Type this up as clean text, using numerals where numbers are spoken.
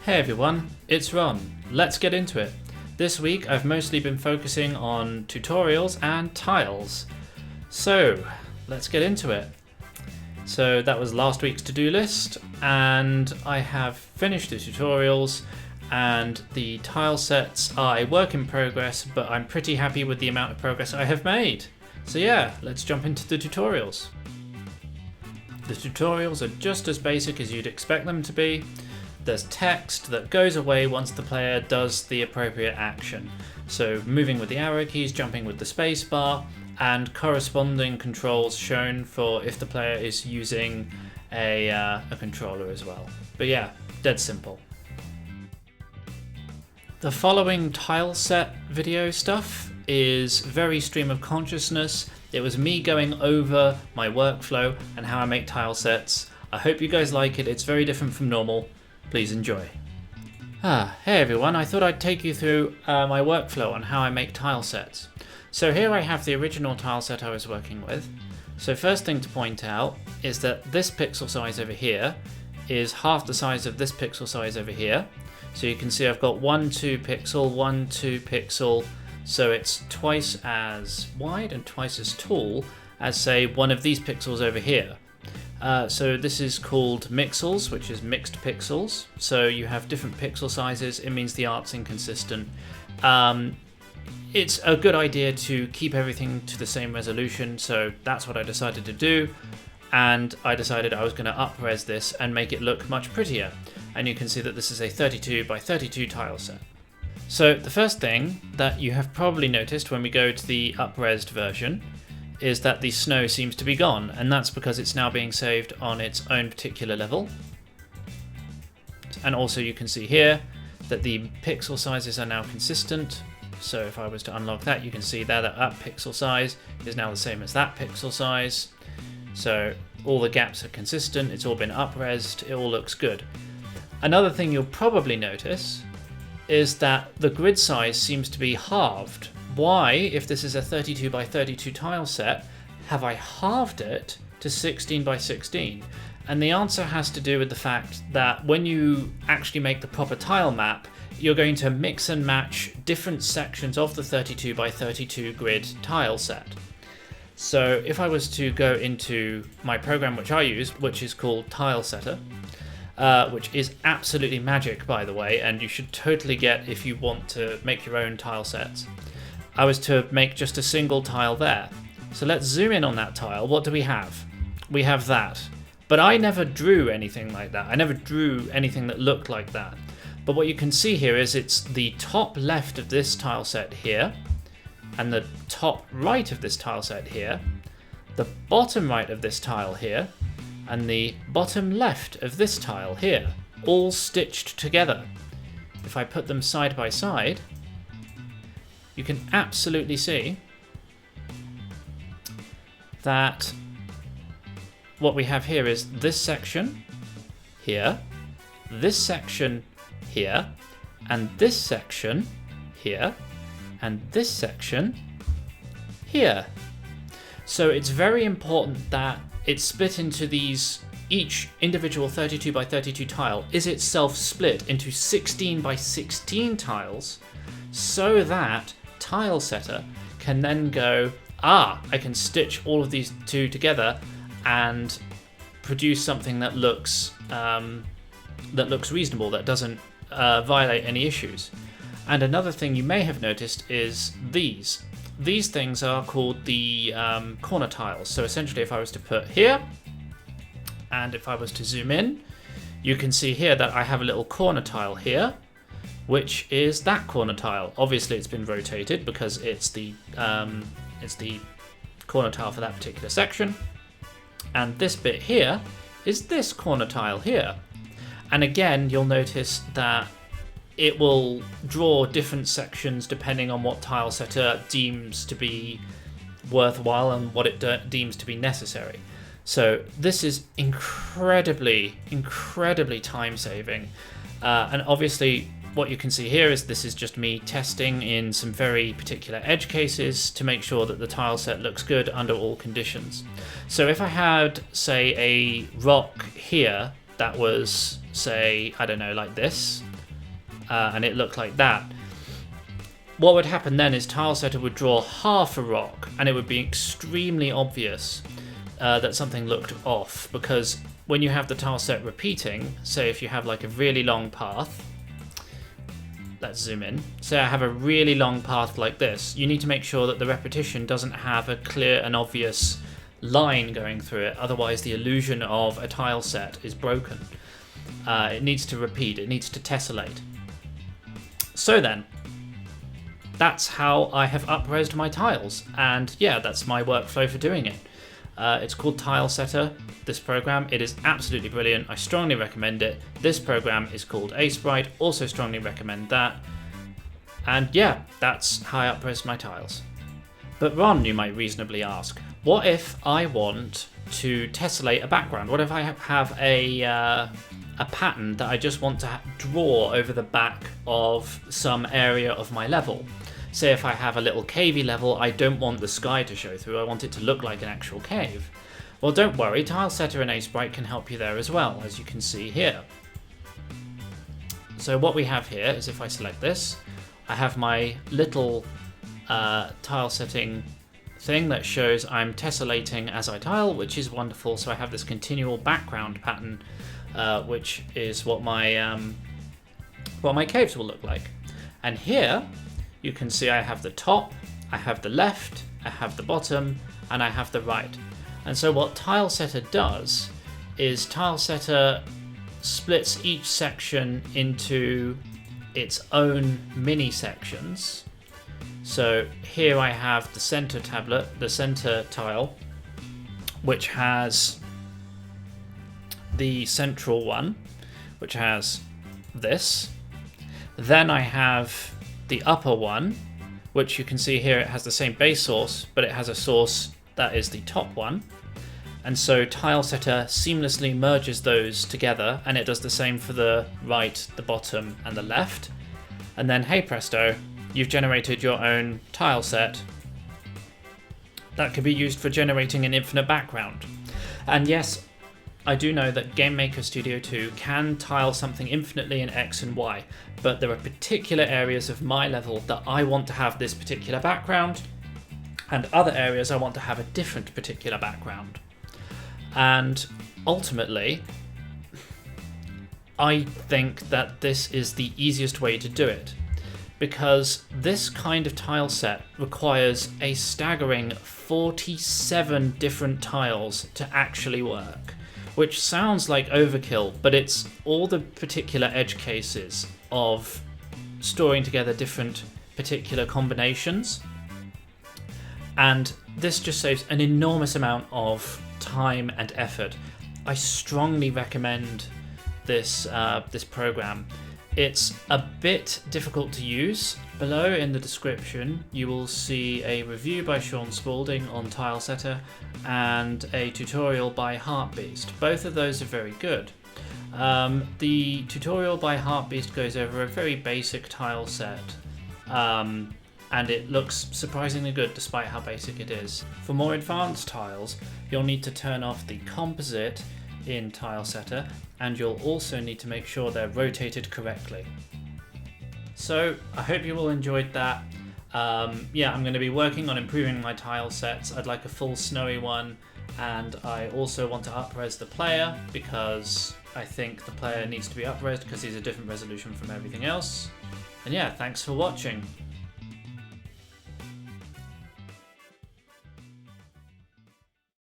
Hey everyone, it's Ron. Let's get into it. This week I've mostly been focusing on tutorials and tiles. So let's get into it. So that was last week's to-do list, and I have finished the tutorials, and the tile sets are a work in progress, but I'm pretty happy with the amount of progress I have made. So yeah, let's jump into the tutorials. The tutorials are just as basic as you'd expect them to be. There's text that goes away once the player does the appropriate action. So moving with the arrow keys, jumping with the space bar, and corresponding controls shown for if the player is using a controller as well. But yeah, dead simple. The following tile set video stuff is very stream of consciousness. It was me going over my workflow and how I make tile sets. I hope you guys like it. It's very different from normal. Please enjoy. Hey everyone, I thought I'd take you through my workflow on how I make tile sets. So here I have the original tile set I was working with. So first thing to point out is that this pixel size over here is half the size of this pixel size over here. So you can see I've got 1, 2 pixel, 1, 2 pixel, so it's twice as wide and twice as tall as, say, one of these pixels over here. So this is called mixels, which is mixed pixels. So you have different pixel sizes. It means the art's inconsistent. It's a good idea to keep everything to the same resolution, so that's what I decided to do. And I decided I was going to up-res this and make it look much prettier. And you can see that this is a 32 by 32 tile set. So the first thing that you have probably noticed when we go to the up-resed version is that the snow seems to be gone, and that's because it's now being saved on its own particular level. And also you can see here that the pixel sizes are now consistent. So if I was to unlock that, you can see there that pixel size is now the same as that pixel size. So all the gaps are consistent, it's all been up-resed, it all looks good. Another thing you'll probably notice is that the grid size seems to be halved. Why, if this is a 32 by 32 tile set, have I halved it to 16 by 16? And the answer has to do with the fact that when you actually make the proper tile map, you're going to mix and match different sections of the 32 by 32 grid tile set. So if I was to go into my program which I use, which is called Tilesetter, which is absolutely magic, by the way, and you should totally get if you want to make your own tile sets. I was to make just a single tile there. So let's zoom in on that tile. What do we have? We have that. But I never drew anything like that. I never drew anything that looked like that. But what you can see here is it's the top left of this tile set here, and the top right of this tile set here, the bottom right of this tile here, and the bottom left of this tile here, all stitched together. If I put them side by side, you can absolutely see that what we have here is this section here, this section here, and this section here, and this section here. So it's very important that it's split into these, each individual 32 by 32 tile is itself split into 16 by 16 tiles, so that Tilesetter can then go, I can stitch all of these two together and produce something that looks reasonable, that doesn't violate any issues. And another thing you may have noticed is these. These things are called the corner tiles. So essentially if I was to put here, and if I was to zoom in, you can see here that I have a little corner tile here, which is that corner tile. Obviously it's been rotated because it's the corner tile for that particular section. And this bit here is this corner tile here. And again, you'll notice that it will draw different sections depending on what Tilesetter deems to be worthwhile and what it deems to be necessary. So this is incredibly time saving. And obviously what you can see here is this is just me testing in some very particular edge cases to make sure that the tile set looks good under all conditions. So if I had, say, a rock here that was, say, I don't know, like this, and it looked like that. What would happen then is tilesetter would draw half a rock, and it would be extremely obvious that something looked off, because when you have the tileset repeating, say if you have like a really long path, let's zoom in, say I have a really long path like this, you need to make sure that the repetition doesn't have a clear and obvious line going through it, otherwise the illusion of a tile set is broken. It needs to repeat, it needs to tessellate. So then, that's how I have up-resed my tiles, and yeah, that's my workflow for doing it. It's called Tilesetter, this program. It is absolutely brilliant. I strongly recommend it. This program is called Sprite, also strongly recommend that. And yeah, that's how I up-resed my tiles. But Ron, you might reasonably ask, what if I want to tessellate a background? What if I have a pattern that I just want to draw over the back of some area of my level? Say if I have a little cavey level, I don't want the sky to show through, I want it to look like an actual cave. Well, don't worry, Tilesetter and Sprite can help you there as well, as you can see here. So what we have here is, if I select this, I have my little tile setting thing that shows I'm tessellating as I tile, which is wonderful. So I have this continual background pattern, which is what my caves will look like. And here you can see I have the top, I have the left, I have the bottom, and I have the right. And so what Tilesetter does is Tilesetter splits each section into its own mini sections. So here I have the center tablet, the center tile, which has the central one, which has this. Then I have the upper one, which you can see here, it has the same base source, but it has a source that is the top one. And so Tilesetter seamlessly merges those together, and it does the same for the right, the bottom, and the left. And then, hey presto, you've generated your own tile set that could be used for generating an infinite background. And yes, I do know that GameMaker Studio 2 can tile something infinitely in X and Y, but there are particular areas of my level that I want to have this particular background, and other areas I want to have a different particular background. And ultimately, I think that this is the easiest way to do it, because this kind of tile set requires a staggering 47 different tiles to actually work, which sounds like overkill, but it's all the particular edge cases of storing together different particular combinations. And this just saves an enormous amount of time and effort. I strongly recommend this program. It's a bit difficult to use. Below in the description you will see a review by Sean Spalding on Tilesetter and a tutorial by Heartbeast. Both of those are very good. The tutorial by Heartbeast goes over a very basic tile set, and it looks surprisingly good despite how basic it is. For more advanced tiles, you'll need to turn off the composite in Tilesetter, and you'll also need to make sure they're rotated correctly. So I hope you all enjoyed that. Yeah, I'm going to be working on improving my tile sets. I'd like a full snowy one, and I also want to up-res the player, because I think the player needs to be up-resed because he's a different resolution from everything else. And yeah, thanks for watching.